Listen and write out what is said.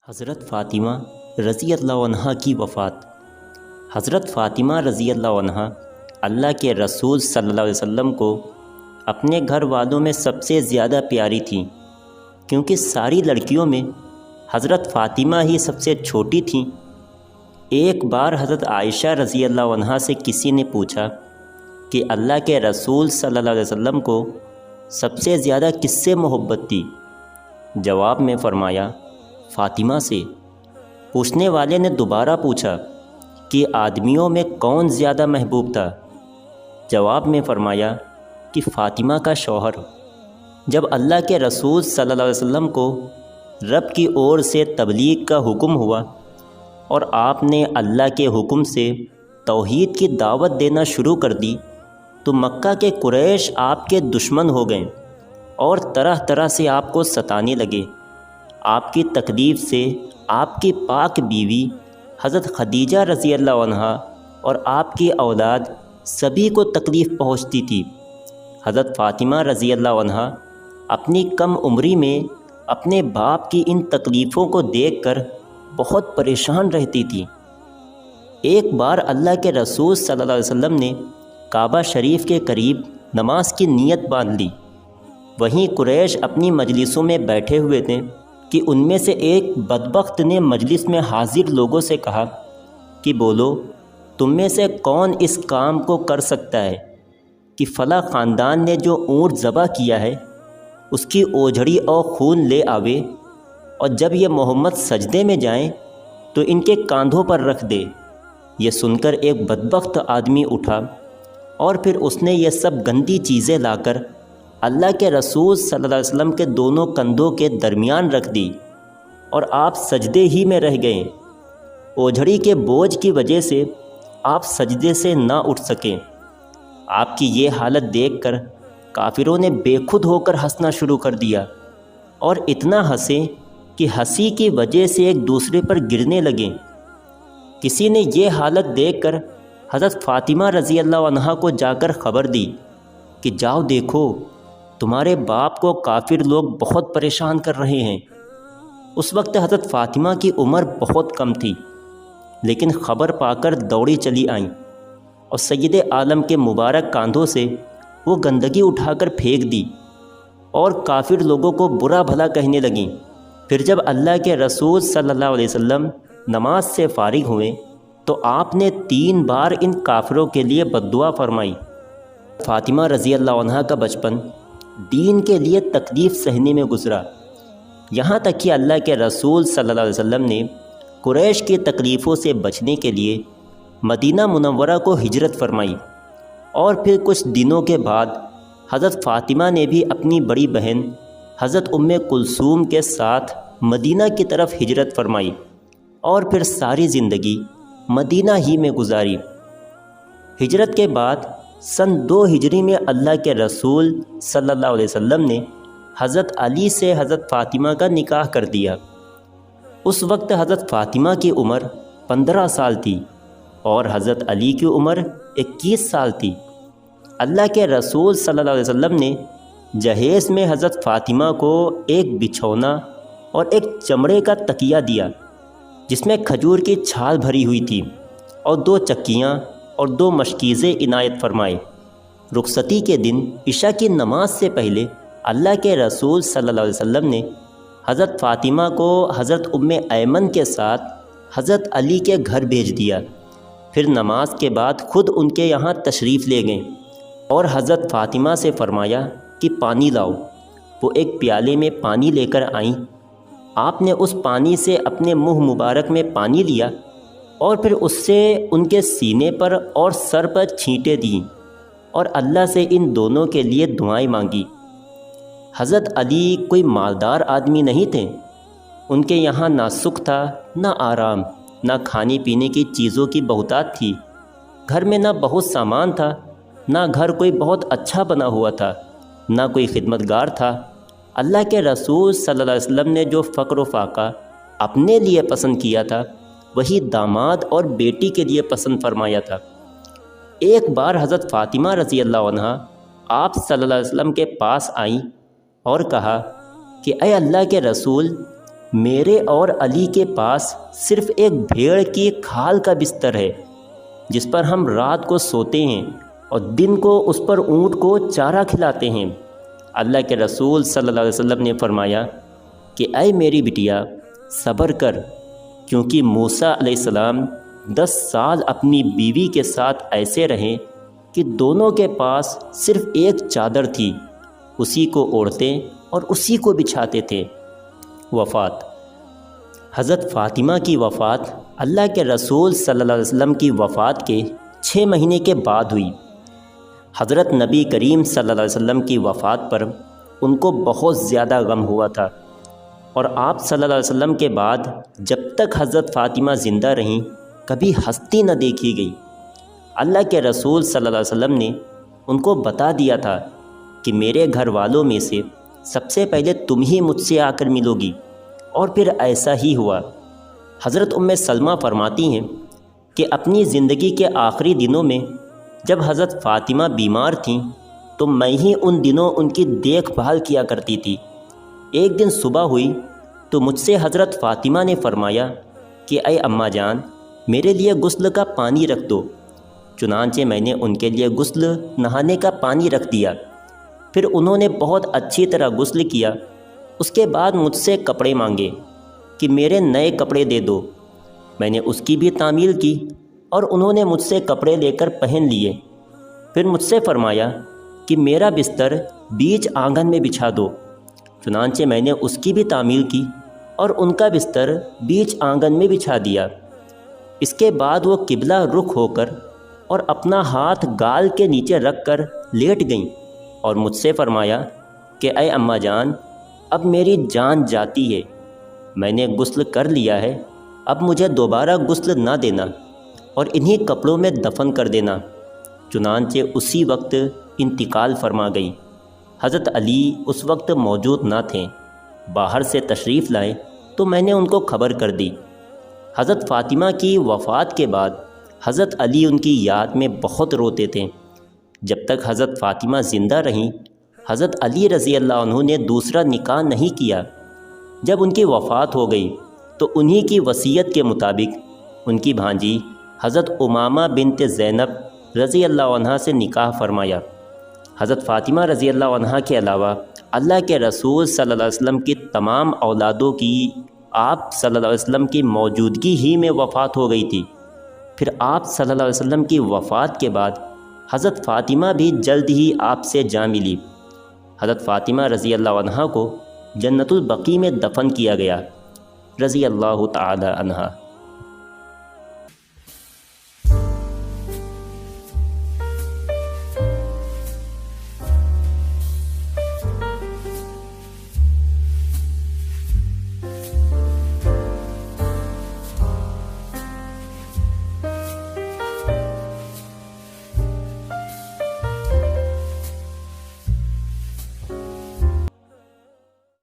حضرت فاطمہ رضی اللہ عنہا کی وفات۔ حضرت فاطمہ رضی اللہ عنہا اللہ کے رسول صلی اللہ علیہ وسلم کو اپنے گھر والوں میں سب سے زیادہ پیاری تھیں، کیونکہ ساری لڑکیوں میں حضرت فاطمہ ہی سب سے چھوٹی تھیں۔ ایک بار حضرت عائشہ رضی اللہ عنہا سے کسی نے پوچھا کہ اللہ کے رسول صلی اللہ علیہ وسلم کو سب سے زیادہ کس سے محبت تھی؟ جواب میں فرمایا فاطمہ سے۔ پوچھنے والے نے دوبارہ پوچھا کہ آدمیوں میں کون زیادہ محبوب تھا؟ جواب میں فرمایا کہ فاطمہ کا شوہر۔ جب اللہ کے رسول صلی اللہ علیہ وسلم کو رب کی اور سے تبلیغ کا حکم ہوا اور آپ نے اللہ کے حکم سے توحید کی دعوت دینا شروع کر دی تو مکہ کے قریش آپ کے دشمن ہو گئے اور طرح طرح سے آپ کو ستانے لگے۔ آپ کی تکلیف سے آپ کی پاک بیوی حضرت خدیجہ رضی اللہ عنہا اور آپ کی اولاد سبھی کو تکلیف پہنچتی تھی۔ حضرت فاطمہ رضی اللہ عنہا اپنی کم عمری میں اپنے باپ کی ان تکلیفوں کو دیکھ کر بہت پریشان رہتی تھی۔ ایک بار اللہ کے رسول صلی اللہ علیہ وسلم نے کعبہ شریف کے قریب نماز کی نیت باندھ لی۔ وہیں قریش اپنی مجلسوں میں بیٹھے ہوئے تھے کہ ان میں سے ایک بدبخت نے مجلس میں حاضر لوگوں سے کہا کہ بولو، تم میں سے کون اس کام کو کر سکتا ہے کہ فلاں خاندان نے جو اونٹ ذبح کیا ہے اس کی اوجھڑی اور خون لے آوے، اور جب یہ محمد سجدے میں جائیں تو ان کے کاندھوں پر رکھ دے۔ یہ سن کر ایک بدبخت آدمی اٹھا اور پھر اس نے یہ سب گندی چیزیں لا کر اللہ کے رسول صلی اللہ علیہ وسلم کے دونوں کندھوں کے درمیان رکھ دی اور آپ سجدے ہی میں رہ گئے۔ اوجھڑی کے بوجھ کی وجہ سے آپ سجدے سے نہ اٹھ سکیں۔ آپ کی یہ حالت دیکھ کر کافروں نے بے خود ہو کر ہنسنا شروع کر دیا اور اتنا ہنسے کہ ہنسی کی وجہ سے ایک دوسرے پر گرنے لگے۔ کسی نے یہ حالت دیکھ کر حضرت فاطمہ رضی اللہ عنہا کو جا کر خبر دی کہ جاؤ دیکھو، تمہارے باپ کو کافر لوگ بہت پریشان کر رہے ہیں۔ اس وقت حضرت فاطمہ کی عمر بہت کم تھی، لیکن خبر پا کر دوڑی چلی آئیں اور سید عالم کے مبارک کاندھوں سے وہ گندگی اٹھا کر پھینک دی اور کافر لوگوں کو برا بھلا کہنے لگیں۔ پھر جب اللہ کے رسول صلی اللہ علیہ وسلم نماز سے فارغ ہوئے تو آپ نے 3 بار ان کافروں کے لیے بددعا فرمائی۔ فاطمہ رضی اللہ عنہا کا بچپن دین کے لیے تکلیف سہنے میں گزرا، یہاں تک کہ اللہ کے رسول صلی اللہ علیہ وسلم نے قریش کی تکلیفوں سے بچنے کے لیے مدینہ منورہ کو ہجرت فرمائی، اور پھر کچھ دنوں کے بعد حضرت فاطمہ نے بھی اپنی بڑی بہن حضرت ام کلثوم کے ساتھ مدینہ کی طرف ہجرت فرمائی اور پھر ساری زندگی مدینہ ہی میں گزاری۔ ہجرت کے بعد سن 2 ہجری میں اللہ کے رسول صلی اللہ علیہ وسلم نے حضرت علی سے حضرت فاطمہ کا نکاح کر دیا۔ اس وقت حضرت فاطمہ کی عمر 15 سال تھی اور حضرت علی کی عمر 21 سال تھی۔ اللہ کے رسول صلی اللہ علیہ وسلم نے جہیز میں حضرت فاطمہ کو ایک بچھونا اور ایک چمڑے کا تکیہ دیا جس میں کھجور کی چھال بھری ہوئی تھی، اور 2 چکیاں اور 2 مشکیزیں عنایت فرمائے۔ رخصتی کے دن عشاء کی نماز سے پہلے اللہ کے رسول صلی اللہ علیہ وسلم نے حضرت فاطمہ کو حضرت ام ایمن کے ساتھ حضرت علی کے گھر بھیج دیا۔ پھر نماز کے بعد خود ان کے یہاں تشریف لے گئے اور حضرت فاطمہ سے فرمایا کہ پانی لاؤ۔ وہ ایک پیالے میں پانی لے کر آئیں۔ آپ نے اس پانی سے اپنے منہ مبارک میں پانی لیا اور پھر اس سے ان کے سینے پر اور سر پر چھینٹیں دیں اور اللہ سے ان دونوں کے لیے دعائیں مانگی۔ حضرت علی کوئی مالدار آدمی نہیں تھے، ان کے یہاں نہ سکھ تھا نہ آرام، نہ کھانے پینے کی چیزوں کی بہتات تھی، گھر میں نہ بہت سامان تھا، نہ گھر کوئی بہت اچھا بنا ہوا تھا، نہ کوئی خدمتگار تھا۔ اللہ کے رسول صلی اللہ علیہ وسلم نے جو فقر و فاقہ اپنے لیے پسند کیا تھا وہی داماد اور بیٹی کے لیے پسند فرمایا تھا۔ ایک بار حضرت فاطمہ رضی اللہ عنہا آپ صلی اللہ علیہ وسلم کے پاس آئیں اور کہا کہ اے اللہ کے رسول، میرے اور علی کے پاس صرف ایک بھیڑ کی کھال کا بستر ہے جس پر ہم رات کو سوتے ہیں اور دن کو اس پر اونٹ کو چارہ کھلاتے ہیں۔ اللہ کے رسول صلی اللہ علیہ وسلم نے فرمایا کہ اے میری بٹیا صبر کر، کیونکہ موسیٰ علیہ السلام 10 سال اپنی بیوی کے ساتھ ایسے رہے کہ دونوں کے پاس صرف ایک چادر تھی، اسی کو اوڑھتے اور اسی کو بچھاتے تھے۔ وفات۔ حضرت فاطمہ کی وفات اللہ کے رسول صلی اللہ علیہ وسلم کی وفات کے 6 مہینے کے بعد ہوئی۔ حضرت نبی کریم صلی اللہ علیہ وسلم کی وفات پر ان کو بہت زیادہ غم ہوا تھا، اور آپ صلی اللہ علیہ وسلم کے بعد جب تک حضرت فاطمہ زندہ رہیں کبھی ہستی نہ دیکھی گئی۔ اللہ کے رسول صلی اللہ علیہ وسلم نے ان کو بتا دیا تھا کہ میرے گھر والوں میں سے سب سے پہلے تم ہی مجھ سے آ کر ملو گی، اور پھر ایسا ہی ہوا۔ حضرت سلمہ فرماتی ہیں کہ اپنی زندگی کے آخری دنوں میں جب حضرت فاطمہ بیمار تھیں تو میں ہی ان دنوں ان کی دیکھ بھال کیا کرتی تھی۔ ایک دن صبح ہوئی تو مجھ سے حضرت فاطمہ نے فرمایا کہ اے اماں جان، میرے لیے غسل کا پانی رکھ دو۔ چنانچہ میں نے ان کے لیے غسل نہانے کا پانی رکھ دیا، پھر انہوں نے بہت اچھی طرح غسل کیا۔ اس کے بعد مجھ سے کپڑے مانگے کہ میرے نئے کپڑے دے دو۔ میں نے اس کی بھی تعمیل کی اور انہوں نے مجھ سے کپڑے لے کر پہن لیے۔ پھر مجھ سے فرمایا کہ میرا بستر بیچ آنگن میں بچھا دو۔ چنانچہ میں نے اس کی بھی تعمیل کی اور ان کا بستر بیچ آنگن میں بچھا دیا۔ اس کے بعد وہ قبلہ رخ ہو کر اور اپنا ہاتھ گال کے نیچے رکھ کر لیٹ گئیں اور مجھ سے فرمایا کہ اے اماں جان، اب میری جان جاتی ہے، میں نے غسل کر لیا ہے، اب مجھے دوبارہ غسل نہ دینا اور انہی کپڑوں میں دفن کر دینا۔ چنانچہ اسی وقت انتقال فرما گئی۔ حضرت علی اس وقت موجود نہ تھے، باہر سے تشریف لائے تو میں نے ان کو خبر کر دی۔ حضرت فاطمہ کی وفات کے بعد حضرت علی ان کی یاد میں بہت روتے تھے۔ جب تک حضرت فاطمہ زندہ رہیں حضرت علی رضی اللہ عنہ نے دوسرا نکاح نہیں کیا۔ جب ان کی وفات ہو گئی تو انہی کی وصیت کے مطابق ان کی بھانجی حضرت امامہ بنت زینب رضی اللہ عنہ سے نکاح فرمایا۔ حضرت فاطمہ رضی اللہ عنہ کے علاوہ اللہ کے رسول صلی اللہ علیہ وسلم کی تمام اولادوں کی آپ صلی اللہ علیہ وسلم کی موجودگی ہی میں وفات ہو گئی تھی۔ پھر آپ صلی اللہ علیہ وسلم کی وفات کے بعد حضرت فاطمہ بھی جلد ہی آپ سے جا ملی۔ حضرت فاطمہ رضی اللہ عنہ کو جنت البقیع میں دفن کیا گیا، رضی اللہ تعالی عنہ۔